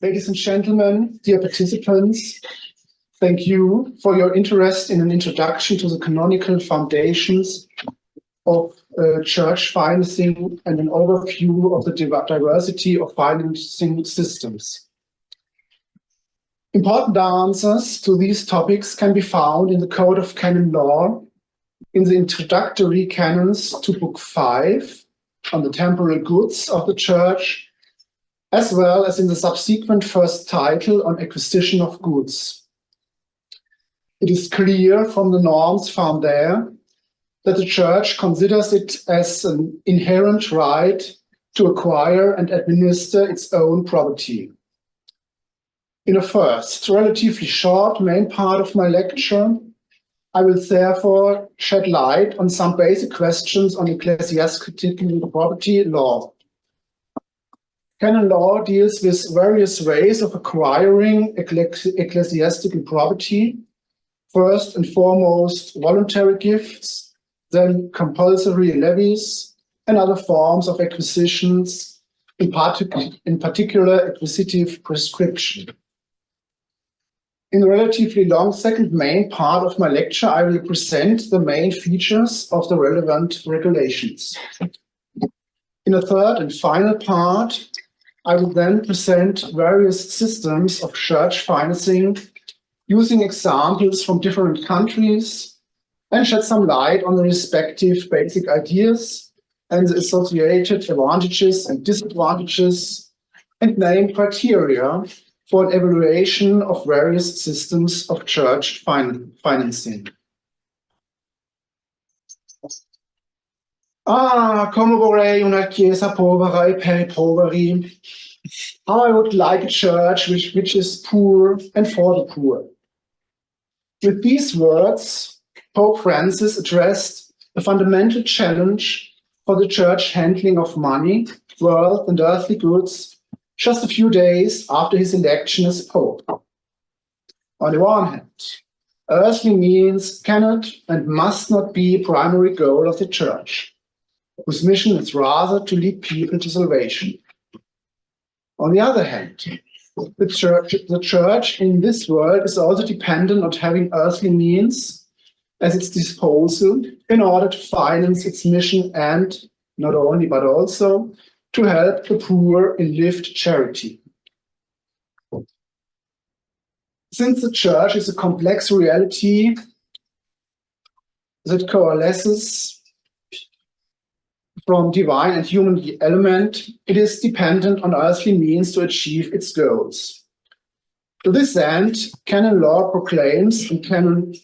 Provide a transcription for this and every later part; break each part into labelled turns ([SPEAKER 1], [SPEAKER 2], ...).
[SPEAKER 1] Ladies and gentlemen, dear participants, thank you for your interest in an introduction to the canonical foundations of church financing and an overview of the diversity of financing systems. Important answers to these topics can be found in the Code of Canon Law, in the introductory canons to Book 5 on the temporal goods of the Church, as well as in the subsequent first title on acquisition of goods. It is clear from the norms found there that the Church considers it as an inherent right to acquire and administer its own property. In a first, relatively short main part of my lecture, I will therefore shed light on some basic questions on ecclesiastical property law. Canon law deals with various ways of acquiring ecclesiastical property, first and foremost voluntary gifts, then compulsory levies, and other forms of acquisitions, in particular acquisitive prescription. In the relatively long second main part of my lecture, I will present the main features of the relevant regulations. In a third and final part, I will then present various systems of church financing using examples from different countries and shed some light on the respective basic ideas and the associated advantages and disadvantages and name criteria for an evaluation of various systems of church financing. Come vorrei una chiesa povera e per i poveri. How I would like a church which is poor and for the poor. With these words, Pope Francis addressed a fundamental challenge for the church handling of money, wealth, and earthly goods just a few days after his election as Pope. On the one hand, earthly means cannot and must not be a primary goal of the church, whose mission is rather to lead people to salvation. On the other hand, the church in this world is also dependent on having earthly means at its disposal in order to finance its mission and, not only but also, to help the poor in lived charity. Since the church is a complex reality that coalesces from divine and human element, it is dependent on earthly means to achieve its goals. To this end, canon law proclaims in Canon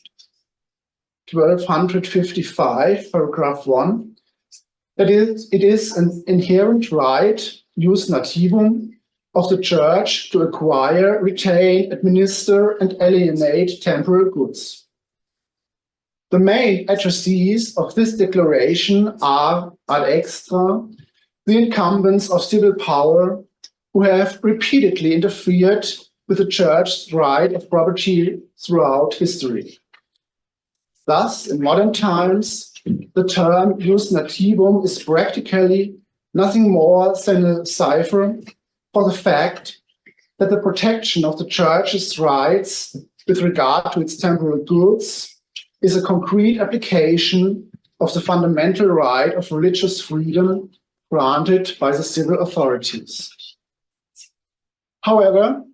[SPEAKER 1] 1255, paragraph 1, that it is an inherent right, jus nativum, of the Church to acquire, retain, administer, and alienate temporal goods. The main addressees of this declaration are, ad extra, the incumbents of civil power who have repeatedly interfered with the Church's right of property throughout history. Thus, in modern times, the term jus nativum is practically nothing more than a cipher for the fact that the protection of the Church's rights with regard to its temporal goods is a concrete application of the fundamental right of religious freedom granted by the civil authorities. However,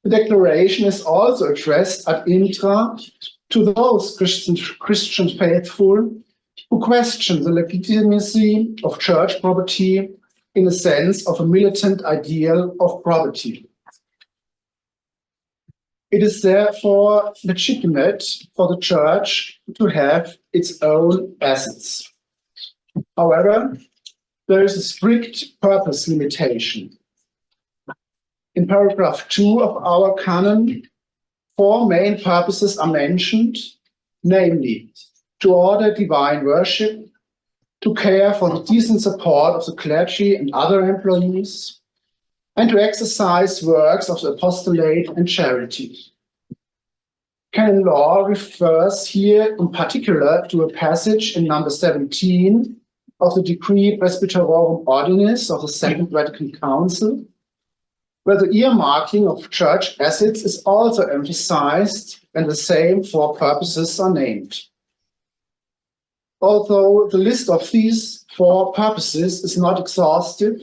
[SPEAKER 1] the declaration is also addressed ad intra to those Christian faithful who question the legitimacy of church property in the sense of a militant ideal of property. It is therefore legitimate for the Church to have its own assets. However, there is a strict purpose limitation. In paragraph 2 of our canon, 4 main purposes are mentioned, namely, to order divine worship, to care for the decent support of the clergy and other employees, and to exercise works of the apostolate and charity. Canon law refers here in particular to a passage in number 17 of the Decree Presbyterorum Ordinis of the Second Vatican Council, where the earmarking of church assets is also emphasized and the same four purposes are named. Although the list of these four purposes is not exhaustive,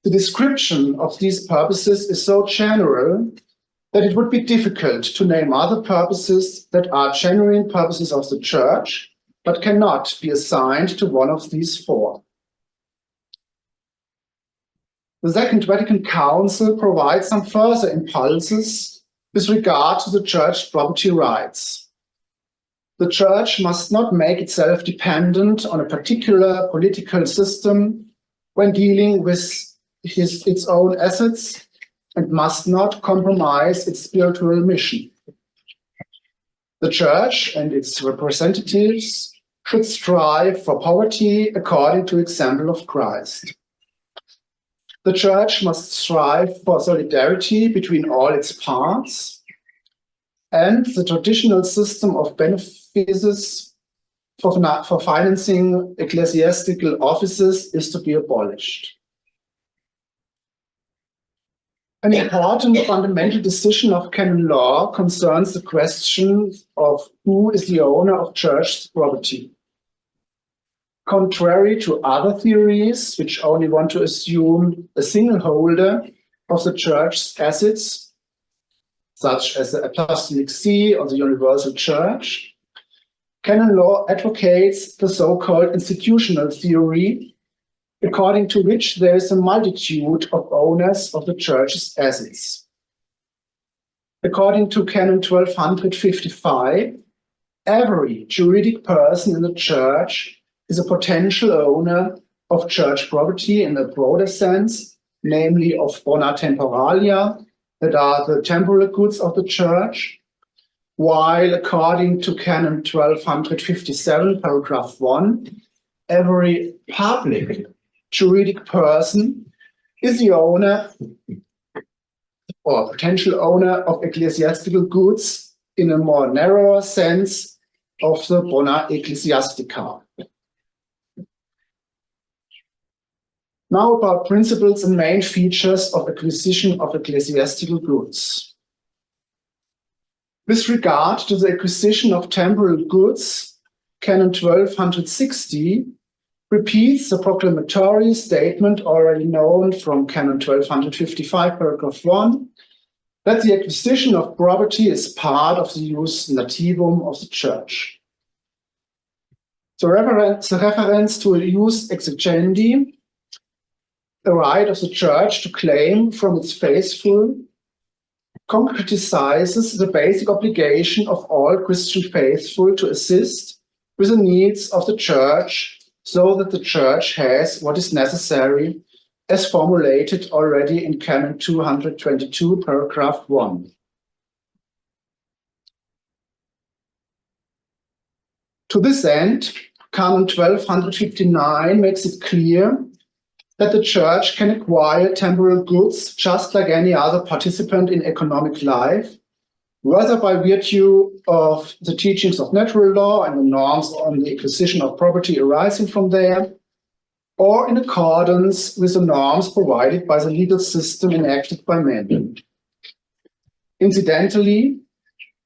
[SPEAKER 1] the description of these purposes is so general that it would be difficult to name other purposes that are genuine purposes of the Church, but cannot be assigned to one of these four. The Second Vatican Council provides some further impulses with regard to the Church property rights. The Church must not make itself dependent on a particular political system when dealing with its own assets, and must not compromise its spiritual mission. The Church and its representatives should strive for poverty according to the example of Christ. The Church must strive for solidarity between all its parts, and the traditional system of benefices for financing ecclesiastical offices is to be abolished. An important fundamental decision of canon law concerns the question of who is the owner of church property. Contrary to other theories, which only want to assume a single holder of the church's assets, such as the Apostolic See or the Universal Church, canon law advocates the so-called institutional theory, according to which there is a multitude of owners of the church's assets. According to Canon 1255, every juridic person in the church is a potential owner of church property in a broader sense, namely of bona temporalia, that are the temporal goods of the church, while according to Canon 1257, paragraph 1, every public juridic person is the owner or potential owner of ecclesiastical goods in a more narrower sense of the bona ecclesiastica. Now about principles and main features of acquisition of ecclesiastical goods. With regard to the acquisition of temporal goods, Canon 1260 repeats the proclamatory statement already known from Canon 1255, paragraph 1, that the acquisition of property is part of the jus nativum of the Church. The reference to a jus exigendi, the right of the Church to claim from its faithful, concretizes the basic obligation of all Christian faithful to assist with the needs of the Church, so that the Church has what is necessary, as formulated already in Canon 222, paragraph 1. To this end, Canon 1259 makes it clear that the Church can acquire temporal goods just like any other participant in economic life, whether by virtue of the teachings of natural law and the norms on the acquisition of property arising from there, or in accordance with the norms provided by the legal system enacted by men. Incidentally,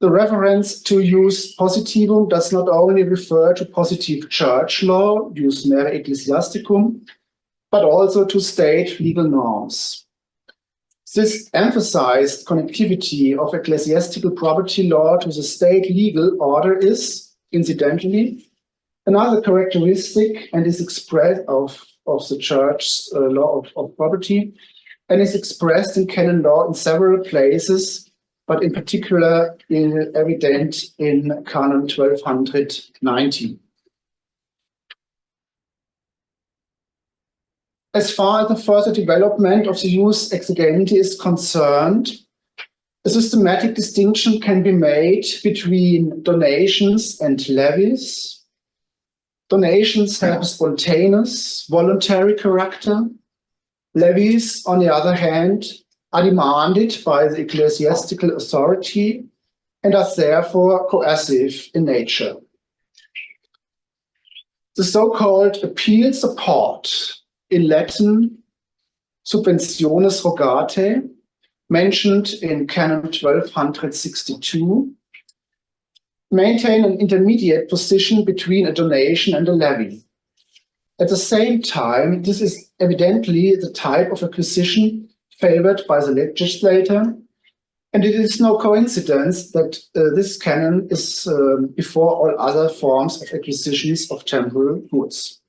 [SPEAKER 1] the reference to jus positivum does not only refer to positive church law, jus mere ecclesiasticum, but also to state legal norms. This emphasized connectivity of ecclesiastical property law to the state legal order is, incidentally, another characteristic and is expressed of the Church's law of property, and is expressed in canon law in several places, but in particular evident in Canon 1290. As far as the further development of the jus exigendi is concerned, a systematic distinction can be made between donations and levies. Donations have a spontaneous, voluntary character. Levies, on the other hand, are demanded by the ecclesiastical authority and are therefore coercive in nature. The so-called appeal support, in Latin subventiones rogate, mentioned in Canon 1262, maintain an intermediate position between a donation and a levy. At the same time, this is evidently the type of acquisition favored by the legislator, and it is no coincidence that this canon is before all other forms of acquisitions of temporal goods.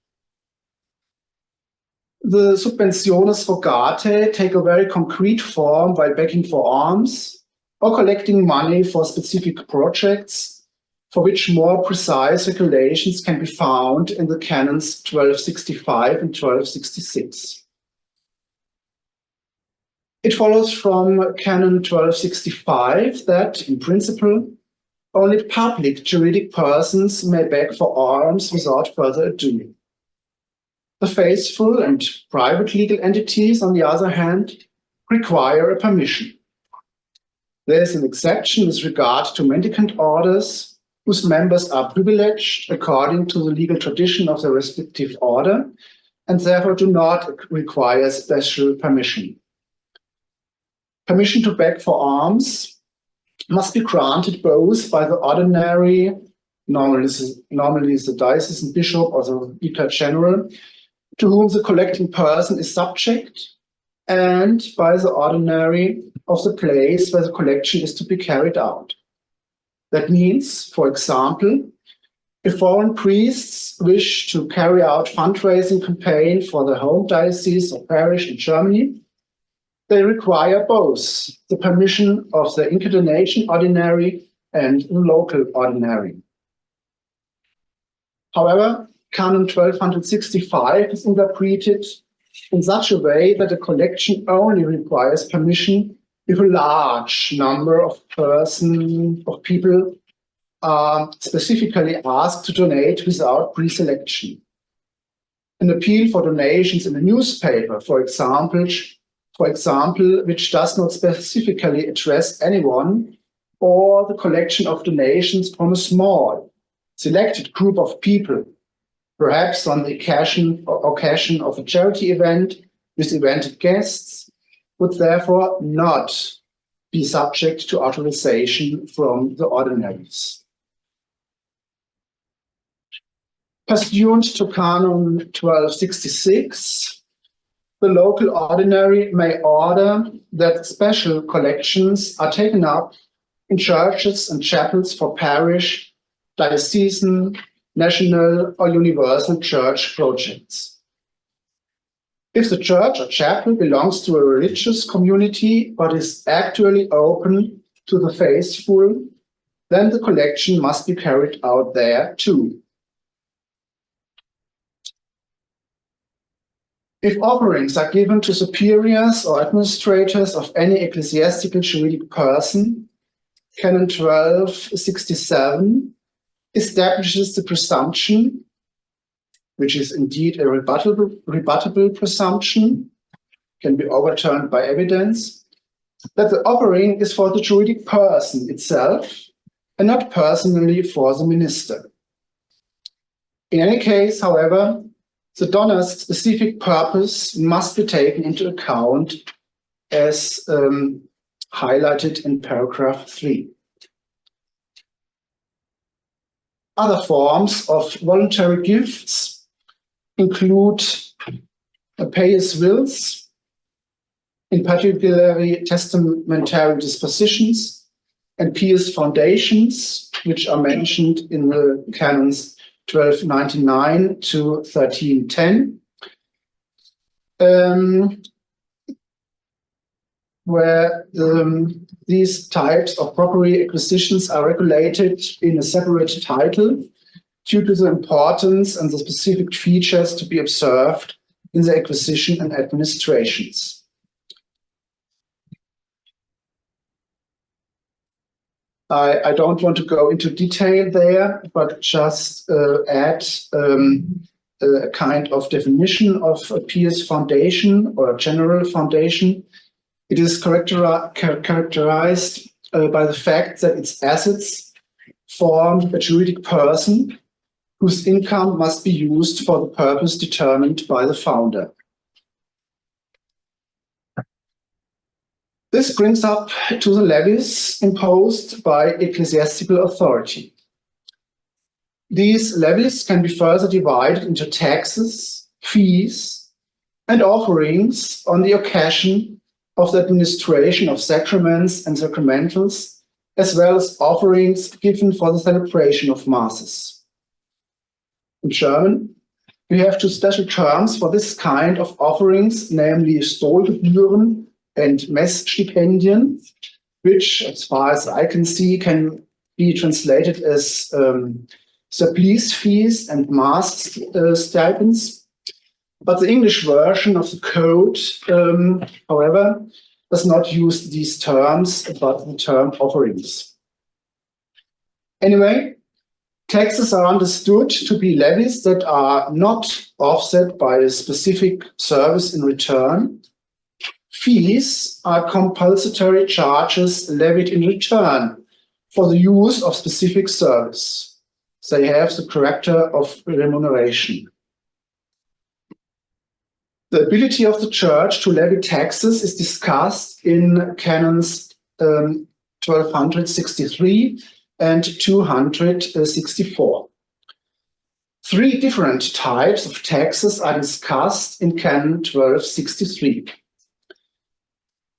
[SPEAKER 1] The subventiones rogate take a very concrete form while begging for alms or collecting money for specific projects, for which more precise regulations can be found in the canons 1265 and 1266. It follows from Canon 1265 that, in principle, only public juridic persons may beg for alms without further ado. The faithful and private legal entities, on the other hand, require a permission. There is an exception with regard to mendicant orders, whose members are privileged according to the legal tradition of their respective order, and therefore do not require special permission. Permission to beg for alms must be granted both by the ordinary, normally the diocesan bishop or the vicar general, to whom the collecting person is subject, and by the ordinary of the place where the collection is to be carried out. That means, for example, if foreign priests wish to carry out fundraising campaign for the home diocese or parish in Germany, they require both the permission of the incardination ordinary and the local ordinary. However, Canon 1265 is interpreted in such a way that a collection only requires permission if a large number of people are specifically asked to donate without pre-selection. An appeal for donations in a newspaper, for example, which does not specifically address anyone, or the collection of donations from a small, selected group of people, perhaps on the occasion of a charity event with invited guests, would therefore not be subject to authorization from the ordinaries. Pursuant to Canon 1266, the local ordinary may order that special collections are taken up in churches and chapels for parish, diocesan, national, or universal church projects. If the church or chapel belongs to a religious community but is actually open to the faithful, then the collection must be carried out there too. If offerings are given to superiors or administrators of any ecclesiastical juridic person, Canon 1267 establishes the presumption, which is indeed a rebuttable presumption, can be overturned by evidence, that the offering is for the juridic person itself and not personally for the minister. In any case, however, the donor's specific purpose must be taken into account as highlighted in paragraph 3. Other forms of voluntary gifts include pious wills, in particular testamentary dispositions, and pious foundations, which are mentioned in the canons 1299 to 1310, where these types of property acquisitions are regulated in a separate title due to the importance and the specific features to be observed in the acquisition and administrations. I don't want to go into detail there, but just add a kind of definition of a pious foundation or a general foundation. It is characterized by the fact that its assets form a juridic person whose income must be used for the purpose determined by the founder. This brings up to the levies imposed by ecclesiastical authority. These levies can be further divided into taxes, fees, and offerings on the occasion of the administration of sacraments and sacramentals, as well as offerings given for the celebration of masses. In German, we have two special terms for this kind of offerings, namely Stolgebühren and Messstipendien, which, as far as I can see, can be translated as surplice fees and mass stipends. But the English version of the code, however, does not use these terms, but the term offerings. Anyway, taxes are understood to be levies that are not offset by a specific service in return. Fees are compulsory charges levied in return for the use of specific service. They have the character of remuneration. The ability of the Church to levy taxes is discussed in Canons 1263 and 264. Three different types of taxes are discussed in Canon 1263.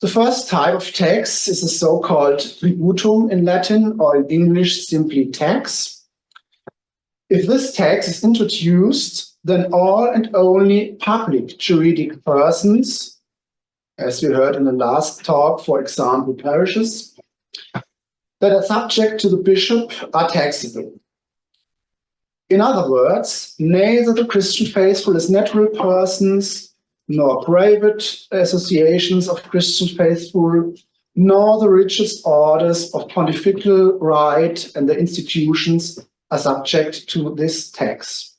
[SPEAKER 1] The first type of tax is a so-called tributum in Latin, or in English simply tax. If this tax is introduced, then all and only public juridic persons, as we heard in the last talk, for example, parishes, that are subject to the bishop are taxable. In other words, neither the Christian faithful as natural persons, nor private associations of Christian faithful, nor the religious orders of pontifical right and the institutions are subject to this tax.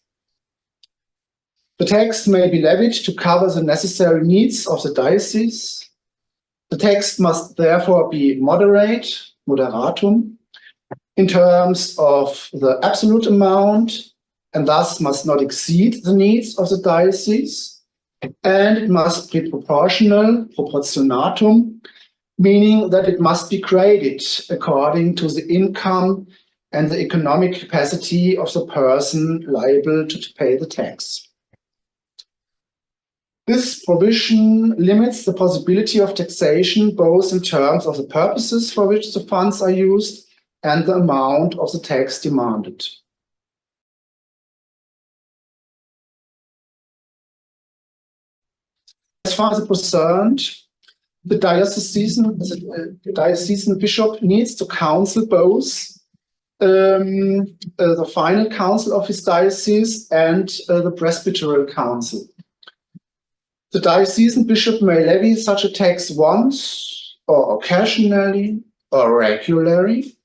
[SPEAKER 1] The tax may be levied to cover the necessary needs of the diocese. The tax must therefore be moderate, moderatum, in terms of the absolute amount, and thus must not exceed the needs of the diocese. And it must be proportional, proportionatum, meaning that it must be graded according to the income and the economic capacity of the person liable to pay the tax. This provision limits the possibility of taxation both in terms of the purposes for which the funds are used and the amount of the tax demanded. As far as it is concerned, the diocesan bishop needs to counsel both the final council of his diocese and the presbyteral council. The diocesan bishop may levy such a tax once, or occasionally, or regularly.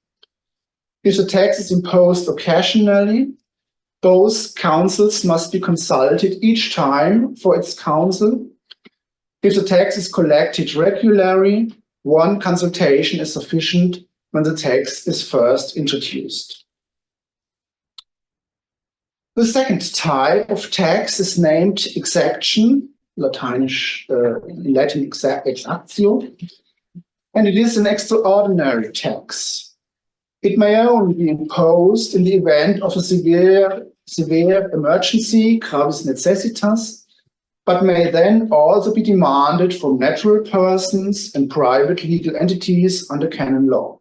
[SPEAKER 1] If the tax is imposed occasionally, both councils must be consulted each time for its counsel. If the tax is collected regularly, one consultation is sufficient when the tax is first introduced. The second type of tax is named exaction, Latin exactio, and it is an extraordinary tax. It may only be imposed in the event of a severe emergency, gravis necessitas, but may then also be demanded from natural persons and private legal entities under canon law.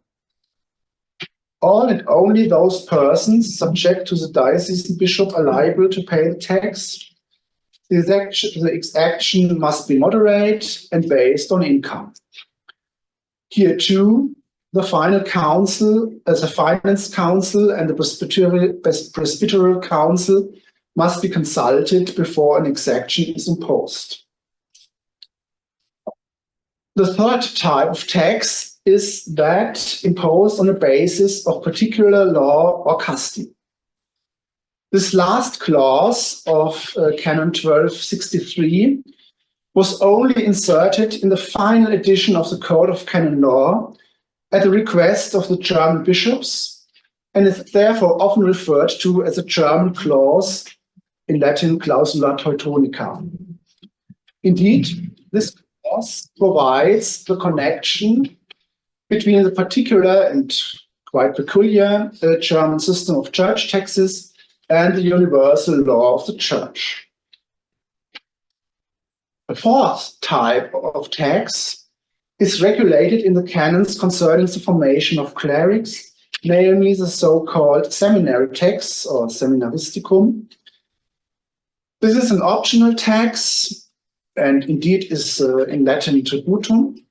[SPEAKER 1] All and only those persons subject to the diocesan bishop are liable to pay the tax. The exaction must be moderate and based on income. Here too, the final council, as a finance council and the presbyteral council, must be consulted before an exaction is imposed. The third type of tax is that imposed on the basis of particular law or custom. This last clause of Canon 1263 was only inserted in the final edition of the Code of Canon Law at the request of the German bishops, and is therefore often referred to as a German clause, in Latin clausula teutonica. Indeed, this clause provides the connection between the particular and quite peculiar German system of church taxes and the universal law of the church. The fourth type of tax is regulated in the canons concerning the formation of clerics, namely the so-called seminary tax or seminaristicum. This is an optional tax and indeed is in Latin tributum.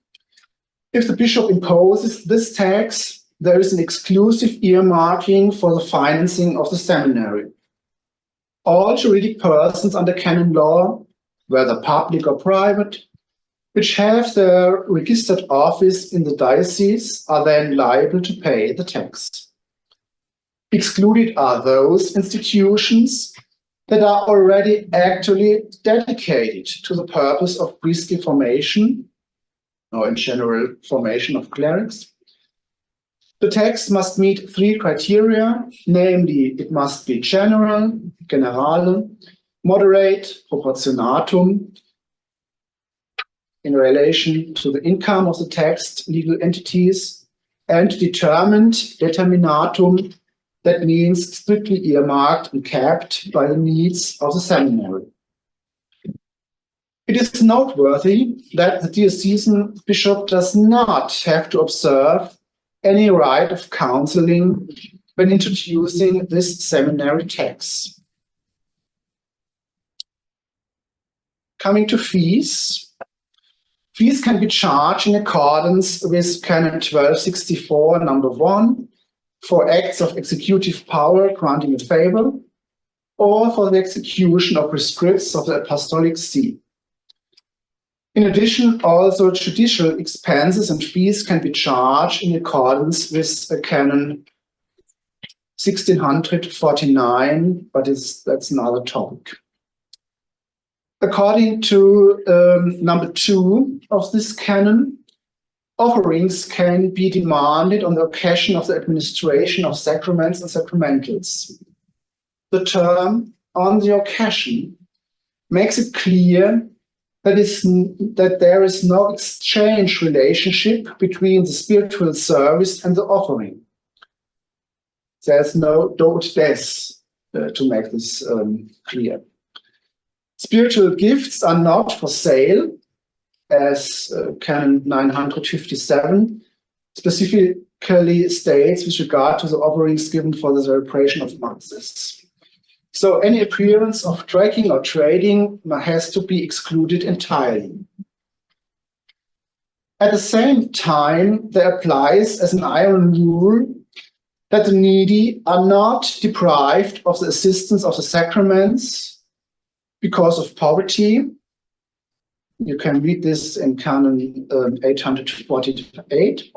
[SPEAKER 1] If the bishop imposes this tax, there is an exclusive earmarking for the financing of the seminary. All juridic persons under canon law, whether public or private, which have their registered office in the diocese, are then liable to pay the tax. Excluded are those institutions that are already actually dedicated to the purpose of priestly formation, or in general, formation of clerics. The tax must meet three criteria, namely, it must be general, generale, moderate, proportionatum, in relation to the income of the taxed legal entities, and determined, determinatum, that means strictly earmarked and capped by the needs of the seminary. It is noteworthy that the diocesan bishop does not have to observe any right of counseling when introducing this seminary tax. Coming to fees. Fees can be charged in accordance with Canon 1264, number 1, for acts of executive power granting a favor, or for the execution of rescripts of the Apostolic See. In addition, also judicial expenses and fees can be charged in accordance with Canon 1649, but that's another topic. According to number 2 of this canon, offerings can be demanded on the occasion of the administration of sacraments and sacramentals. The term "on the occasion" makes it clear that there is no exchange relationship between the spiritual service and the offering. There's no dot des to make this clear. Spiritual gifts are not for sale, as Canon 957 specifically states with regard to the offerings given for the celebration of masses. So any appearance of tracking or trading has to be excluded entirely. At the same time, there applies as an iron rule that the needy are not deprived of the assistance of the sacraments because of poverty. You can read this in Canon 848.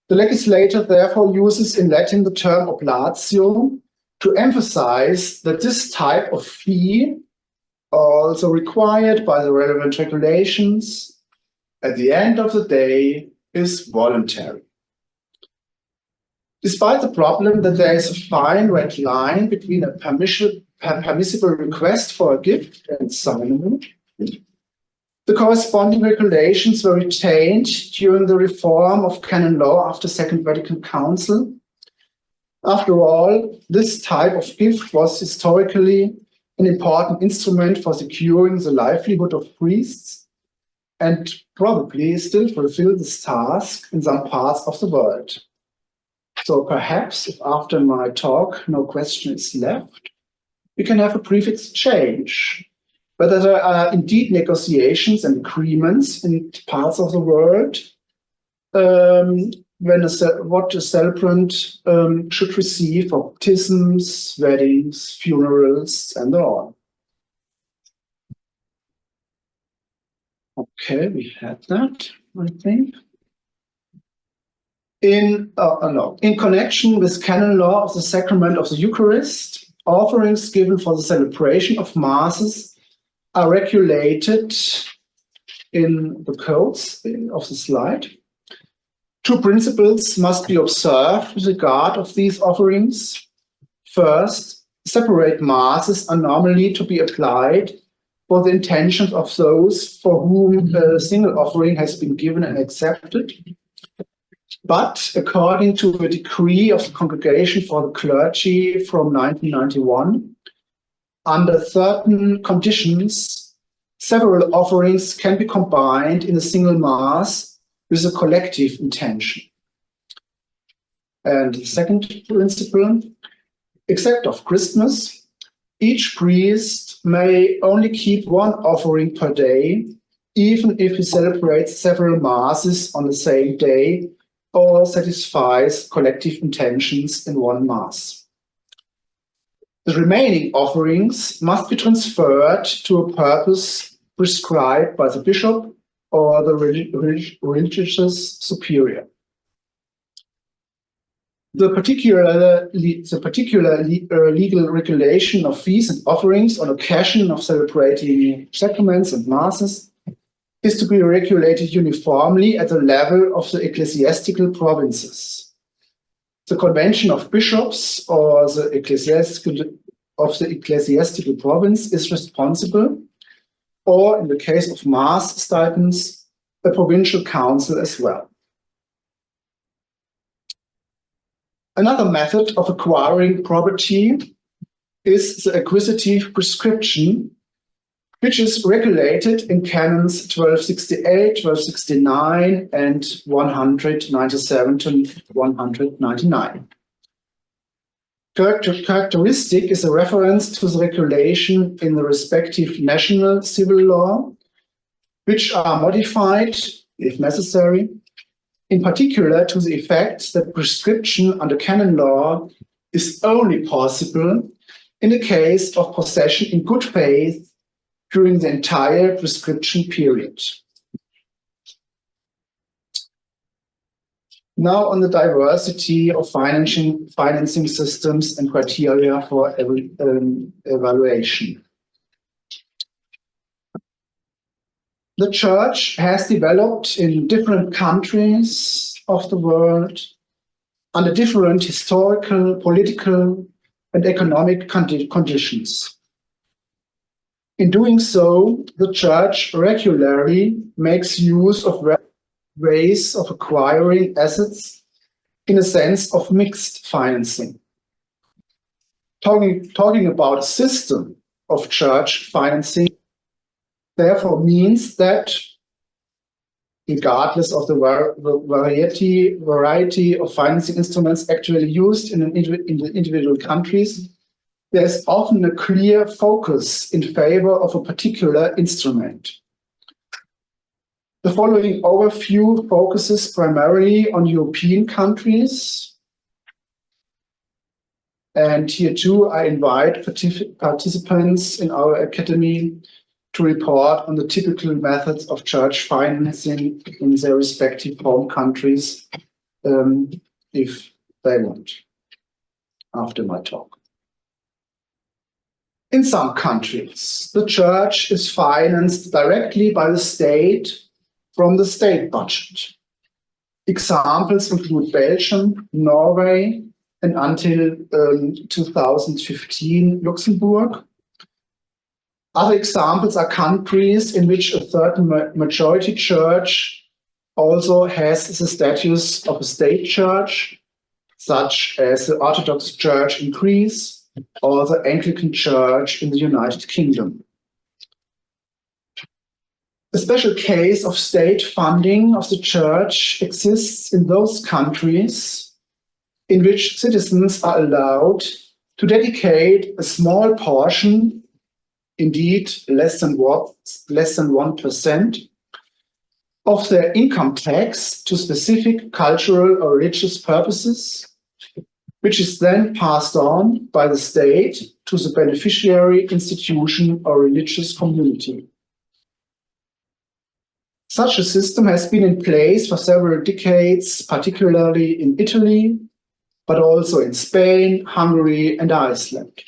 [SPEAKER 1] The legislator therefore uses in Latin the term oblatio to emphasize that this type of fee, also required by the relevant regulations, at the end of the day is voluntary. Despite the problem that there is a fine red line between a permissible request for a gift and signing, the corresponding regulations were retained during the reform of canon law after Second Vatican Council. After all, this type of gift was historically an important instrument for securing the livelihood of priests and probably still fulfill this task in some parts of the world. So perhaps if after my talk no question is left, we can have a brief exchange whether there are indeed negotiations and agreements in parts of the world what a celebrant should receive for baptisms, weddings, funerals, and so on. Okay, we had that, I think. In connection with canon law of the sacrament of the Eucharist, offerings given for the celebration of masses are regulated in the codes of the slide. Two principles must be observed with regard of these offerings. First, separate masses are normally to be applied for the intentions of those for whom a single offering has been given and accepted, but according to a decree of the Congregation for the Clergy from 1991, under certain conditions, several offerings can be combined in a single mass with a collective intention. And the second principle, except of Christmas, each priest may only keep one offering per day, even if he celebrates several masses on the same day or satisfies collective intentions in one mass. The remaining offerings must be transferred to a purpose prescribed by the bishop or the religious superior. The particular legal regulation of fees and offerings on occasion of celebrating sacraments and masses is to be regulated uniformly at the level of the ecclesiastical provinces. The Convention of Bishops or the ecclesiastical province is responsible, or in the case of mass stipends, a provincial council as well. Another method of acquiring property is the acquisitive prescription, which is regulated in canons 1268, 1269, and 197 to 199. Characteristic is a reference to the regulation in the respective national civil law, which are modified, if necessary, in particular to the effect that prescription under canon law is only possible in the case of possession in good faith during the entire prescription period. Now on the diversity of financing systems and criteria for evaluation. The Church has developed in different countries of the world under different historical, political, and economic conditions. In doing so, the Church regularly makes use of ways of acquiring assets in a sense of mixed financing. Talking about a system of church financing therefore means that, regardless of the variety of financing instruments actually used in the individual countries, there is often a clear focus in favor of a particular instrument. The following overview focuses primarily on European countries. And here too, I invite participants in our academy to report on the typical methods of church financing in their respective home countries, if they want, after my talk. In some countries, the church is financed directly by the state from the state budget. Examples include Belgium, Norway, and until 2015, Luxembourg. Other examples are countries in which a certain majority church also has the status of a state church, such as the Orthodox Church in Greece or the Anglican Church in the United Kingdom. A special case of state funding of the church exists in those countries in which citizens are allowed to dedicate a small portion, indeed less than 1%, of their income tax to specific cultural or religious purposes, which is then passed on by the state to the beneficiary institution or religious community. Such a system has been in place for several decades, particularly in Italy, but also in Spain, Hungary, and Iceland.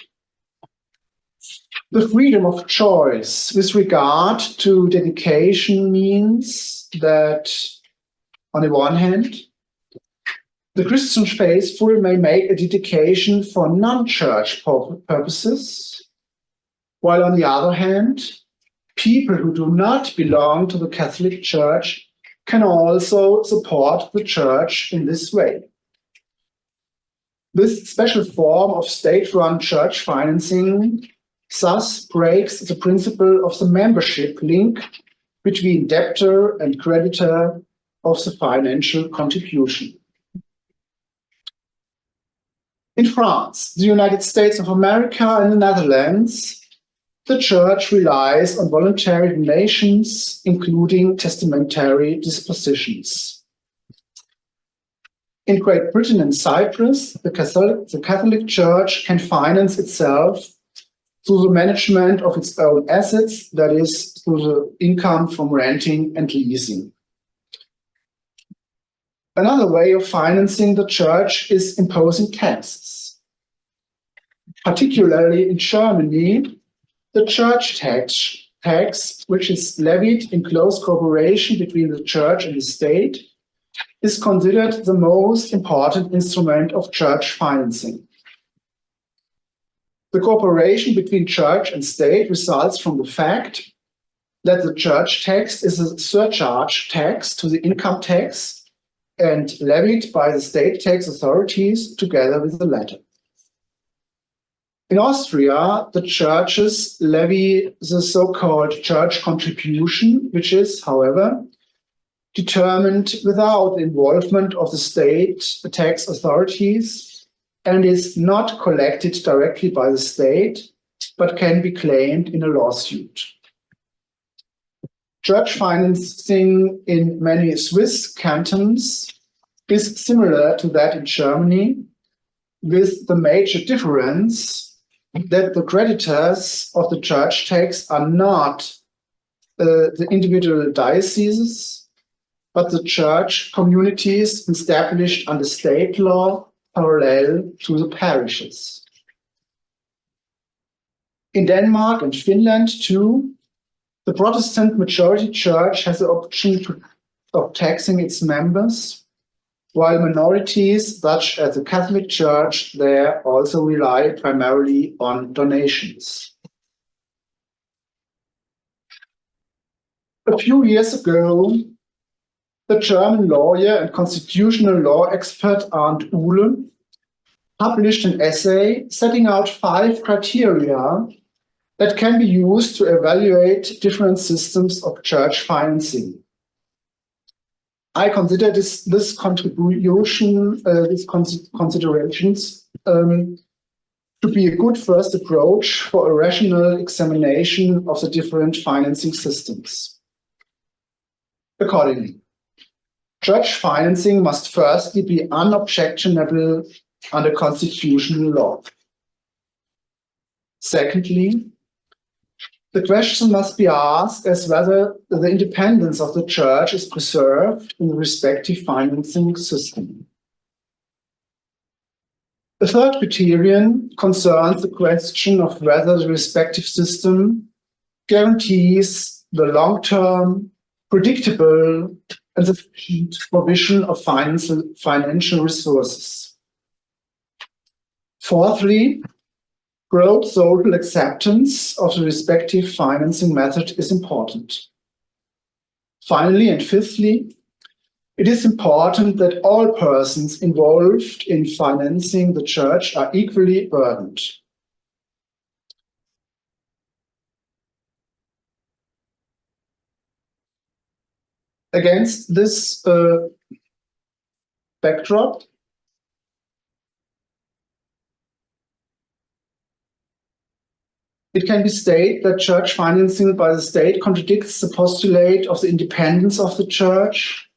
[SPEAKER 1] The freedom of choice with regard to dedication means that, on the one hand, the Christian faithful may make a dedication for non-church purposes, while on the other hand, people who do not belong to the Catholic Church can also support the Church in this way. This special form of state-run church financing thus breaks the principle of the membership link between debtor and creditor of the financial contribution. In France, the United States of America, and the Netherlands, the Church relies on voluntary donations, including testamentary dispositions. In Great Britain and Cyprus, the Catholic Church can finance itself through the management of its own assets, that is, through the income from renting and leasing. Another way of financing the Church is imposing taxes. Particularly in Germany, the church tax, which is levied in close cooperation between the Church and the state, is considered the most important instrument of church financing. The cooperation between church and state results from the fact that the church tax is a surcharge tax to the income tax and levied by the state tax authorities together with the latter. In Austria, the churches levy the so-called church contribution, which is, however, determined without the involvement of the state tax authorities and is not collected directly by the state, but can be claimed in a lawsuit. Church financing in many Swiss cantons is similar to that in Germany, with the major difference that the creditors of the church tax are not the individual dioceses, but the church communities established under state law parallel to the parishes. In Denmark and Finland, too, the Protestant majority church has the option of taxing its members, while minorities, such as the Catholic Church, there also rely primarily on donations. A few years ago, the German lawyer and constitutional law expert Arndt Uhle published an essay setting out 5 criteria that can be used to evaluate different systems of church financing. I consider these considerations to be a good first approach for a rational examination of the different financing systems. Accordingly, church financing must firstly be unobjectionable under constitutional law. Secondly, the question must be asked as whether the independence of the church is preserved in the respective financing system. The third criterion concerns the question of whether the respective system guarantees the long-term, predictable, and sufficient provision of financial resources. Fourthly, broad social acceptance of the respective financing method is important. Finally, and fifthly, it is important that all persons involved in financing the church are equally burdened. Against this backdrop, it can be stated that church financing by the state contradicts the postulate of the independence of the church.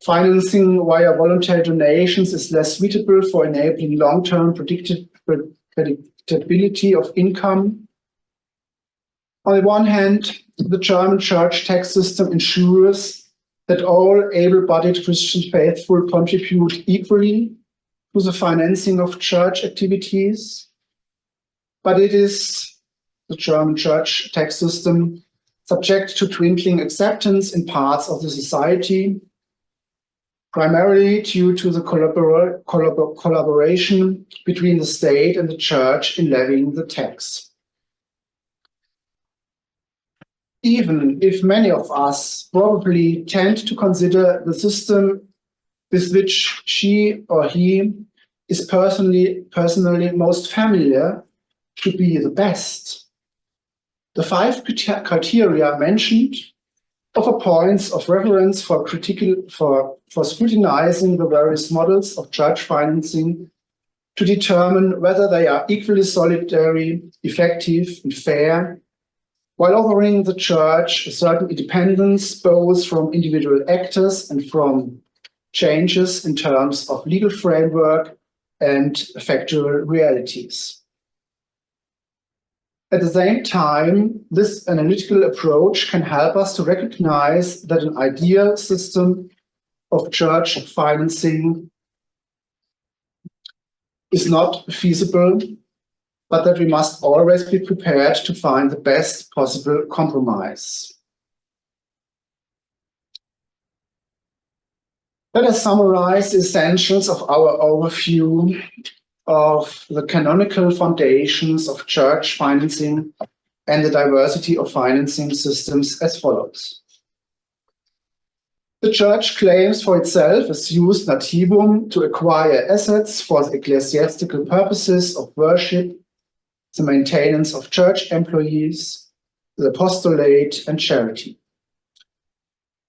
[SPEAKER 1] Financing via voluntary donations is less suitable for enabling long-term predictability of income. On the one hand, the German church tax system ensures that all able-bodied Christian faithful contribute equally to the financing of church activities, but it is the German church tax system subject to dwindling acceptance in parts of the society, primarily due to the collaboration between the state and the church in levying the tax. even if many of us probably tend to consider the system with which she or he is personally most familiar to be the best. The 5 criteria mentioned offer points of reference for scrutinizing the various models of church financing to determine whether they are equally solidary, effective, and fair, while offering the church a certain independence both from individual actors and from changes in terms of legal framework and factual realities. At the same time, this analytical approach can help us to recognize that an ideal system of church financing is not feasible, but that we must always be prepared to find the best possible compromise. Let us summarize the essentials of our overview of the canonical foundations of church financing and the diversity of financing systems as follows. The church claims for itself as jus nativum to acquire assets for the ecclesiastical purposes of worship, the maintenance of church employees, the apostolate, and charity.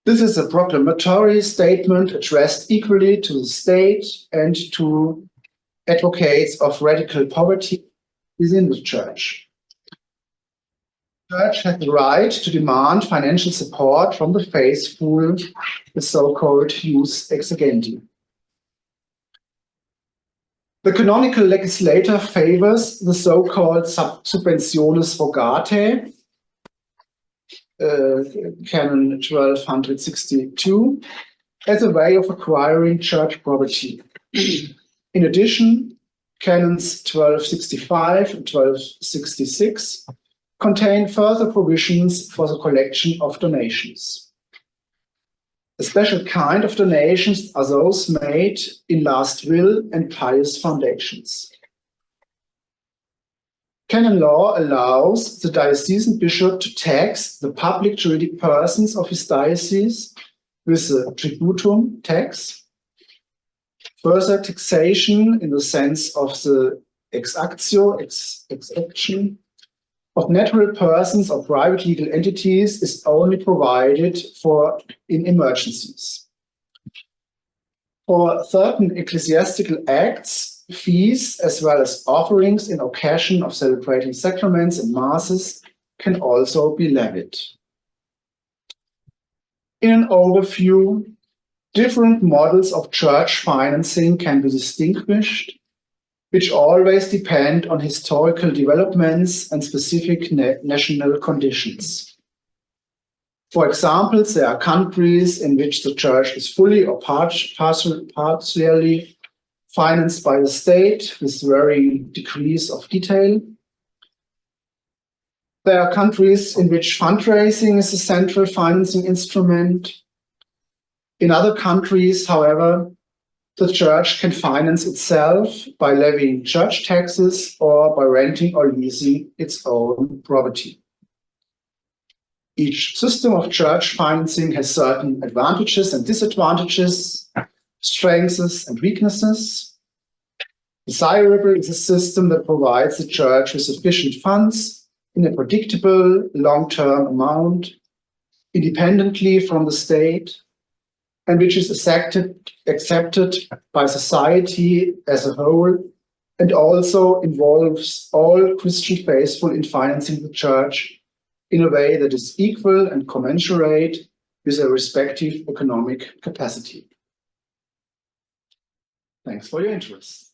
[SPEAKER 1] This is a proclamatory statement addressed equally to the state and to advocates of radical poverty within the church. The church has the right to demand financial support from the faithful, the so-called jus exegendi. The canonical legislator favors the so-called subventiones rogatae, Canon 1262, as a way of acquiring church property. In addition, Canons 1265 and 1266 contain further provisions for the collection of donations. A special kind of donations are those made in last will and pious foundations. Canon law allows the diocesan bishop to tax the public juridic persons of his diocese with the tributum tax. Further taxation in the sense of the exaction of natural persons or private legal entities is only provided for in emergencies. For certain ecclesiastical acts, fees as well as offerings in occasion of celebrating sacraments and masses can also be levied. In an overview, different models of church financing can be distinguished, which always depend on historical developments and specific national conditions. For example, there are countries in which the church is fully or partially financed by the state with varying degrees of detail. There are countries in which fundraising is a central financing instrument. In other countries, however, the church can finance itself by levying church taxes or by renting or leasing its own property. Each system of church financing has certain advantages and disadvantages, strengths and weaknesses. Desirable is a system that provides the church with sufficient funds in a predictable long-term amount, independently from the state, and which is accepted by society as a whole, and also involves all Christian faithful in financing the church in a way that is equal and commensurate with their respective economic capacity. Thanks for your interest.